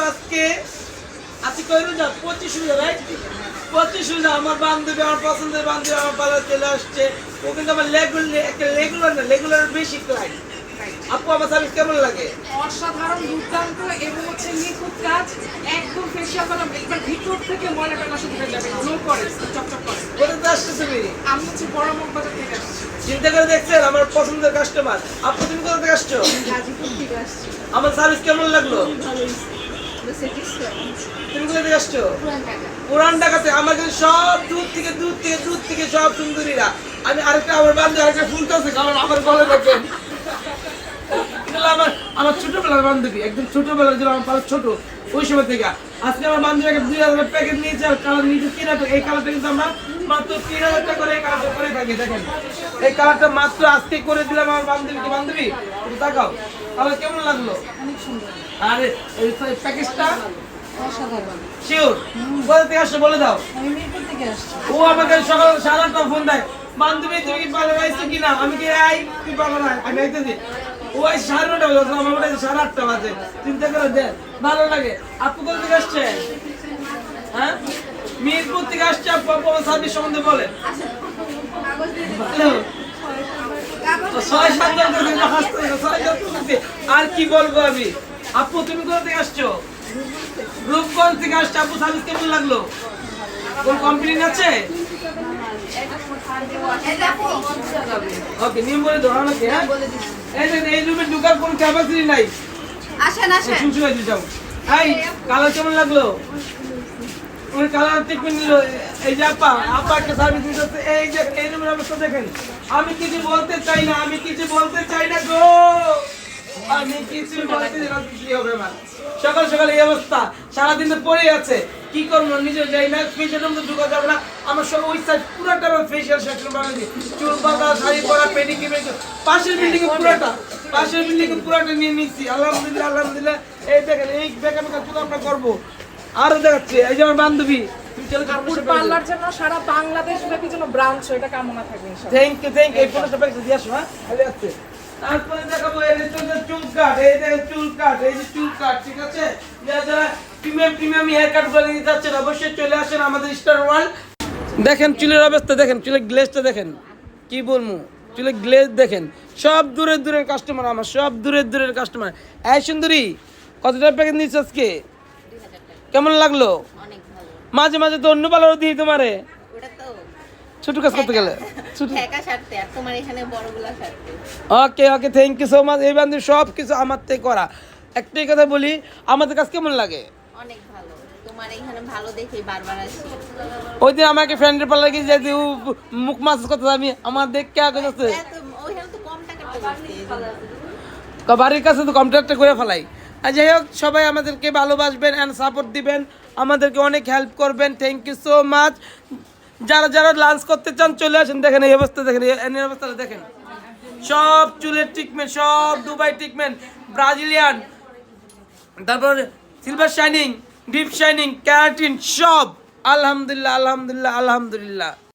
আজকে আজকে কই রোজা 25 রোজা রাইট 25 রোজা আমার বান্ধবী আমার পছন্দের বান্ধবী আমার পালা চলে আসছে ও কিন্তু আমার রেগুলার না রেগুলার বেশি ক্লায়েন্ট আপু আমার সার্ভিস কেমন লাগে অসাধারণ দুর্দান্ত এবং হচ্ছে নিখুঁত কাজ একদম ফেসিয়াল করা একবার ভিতর থেকে ময়লা পেলা শুধু হয়ে যাবে গ্লো করে চকচক করে। কোথা আসছো তুমি আমি হচ্ছে বড় মগবাজার থেকে আসছি। চিন্তা করে দেখছেন আমার পছন্দের কাস্টমার আপু তুমি কোথা থেকে আসছো গাজীপুর থেকে আসছি। আমার সার্ভিস কেমন লাগলো ভালোই তুমি কোথা থেকে আসছো পুরান ঢাকা। পুরান ঢাকাতে আমার কাছে সব দূর থেকে সব সুন্দরীরা আমি আরেকটা আমার বান্ধবী আরেকটা ফুলটা আছে কারণ আমার গলে দেখেন আমার ছোটবেলার বান্ধবী একদম ছোটবেলার ছিল আমার পাড়ার ছোট ওই সময় থেকে আজকে আমার বান্ধবী 2000 প্যাকেট নিয়েছে আর কালার নিয়েছে 3000 এই কালারটা কিন্তু আমরা মাত্র 3000 টাকা করে এই কালারটা করে থাকি দেখেন এই কালারটা মাত্র আজকে করে দিলাম আমার বান্ধবীকে বান্ধবী একটু তাকাও কালার কেমন লাগলো অনেক সুন্দর আরে এই প্যাকেজটা অসাধারণ। শিওর কোথা থেকে আসছো বলে দাও আমি মিরপুর থেকে আসছি। ও আমাকে সকাল 8:30 ফোন দেয় বান্ধবী তুমি কি পার্লার আইছো কিনা আমি কি আই তুই পার্লার আই আমি আইতেছি ও আই 9:30 বাজে আমার ওটা 8:30 বাজে চিন্তা করে দেন ভালো লাগে আপু কোথা থেকে আসছে হ্যাঁ মিরপুর থেকে আসছে আপু আমার সার্ভিস সম্বন্ধে বলেন আর কি বলবো আমি আপু তুমি কোথা থেকে আসছো রূপগঞ্জ থেকে আসছে আপু সার্ভিস কেমন লাগলো কোন কমপ্লেইন আছে ওকে নিয়ম বলে দাও আমাকে হ্যাঁ এই যে এই রুমে ঢোকার কোনো ক্যাপাসিটি নাই আসেন আসেন। শুনছো এই যাও এই কালার কেমন লাগলো ওই কালার টিপে নিল এই যে আপা একটা সার্ভিস দিতেছে এই যে এই রুমের অবস্থা দেখেন আমি কিছু বলতে চাই না গো আমি কিছু বলতে চাই না কি হবে আমার সকাল সকাল এই অবস্থা সারাদিন তো পড়ে আছে কি করবো নিজে যাই না ফেশিয়াল রুম তো ঢোকা যাবে না আমার সব ওই সাইড পুরোটা আমার ফেশিয়াল সেকশন বানাই চুল বাঁধা শাড়ি পরা পেডিকিউর পাশের বিল্ডিং এ পুরোটা নিয়ে নিচ্ছি আলহামদুলিল্লাহ এই দেখেন এই বেকার চুল আমরা করবো আরো দেখাচ্ছি এই যে আমার বান্ধবী আপুর পার্লার জন্য সারা বাংলাদেশ ব্যাপী যেন ব্রাঞ্চ এটা কামনা থাকবে ইনশাআল্লাহ। থ্যাংক ইউ এই ফোনটা প্যাকেজ দিয়ে আসো হ্যাঁ খালি আছে তারপরে দেখাবো এই যে চুল কাট এই যে চুল কাট ঠিক আছে যারা প্রিমিয়াম হেয়ার কাট বলে নিতে যাচ্ছেন অবশ্যই চলে আসেন আমাদের স্টার ওয়ার্ল্ড দেখেন চুলের অবস্থা দেখেন চুলের গ্লেজটা দেখেন কি বলবো চুলের গ্লেজ দেখেন সব দূরের কাস্টমার আমার সব দূরের কাস্টমার এই সুন্দরী কত টাকা প্যাকেজ নিচ্ছ আজকে কেমন লাগলো অনেক ভালো। মাঝে মাঝে তো অন্য পালারও দিই তোমারে ওটা তো ছোট কাজ করতে গেলে ছোট একা সারতে আর তোমার এখানে বড়গুলা সারতে। Okay thank you so much এই বান্ধব সব কিছু আমার থেকে করা একটাই কথা বলি আমাদের কাছে কেমন লাগে অনেক ভালো। তোমার এখানে ভালো দেখে বারবার আসি। ওই দিন আমাকে ফ্রেন্ডের পাল্লা গিয়ে যাই মুখ মাছ করতে আমি আমার দেখ কে আগে যাচ্ছে এত ওইখানে তো কম টাকাতে করতে। বাড়ির কাছে তো কন্ট্রাক্টটা করে ফেলাই আর যাই হোক সবাই আমাদেরকে ভালোবাসবেন অ্যান্ড সাপোর্ট দিবেন আমাদেরকে অনেক হেল্প করবেন থ্যাংক ইউ সো মাচ যারা লাঞ্চ করতে চান চলে আসেন দেখেন এই অবস্থা দেখেন এই অবস্থাটা দেখেন সব চুলের ট্রিটমেন্ট সব দুবাই ট্রিটমেন্ট ব্রাজিলিয়ান তারপর silver shining deep shining keratin সব আলহামদুলিল্লাহ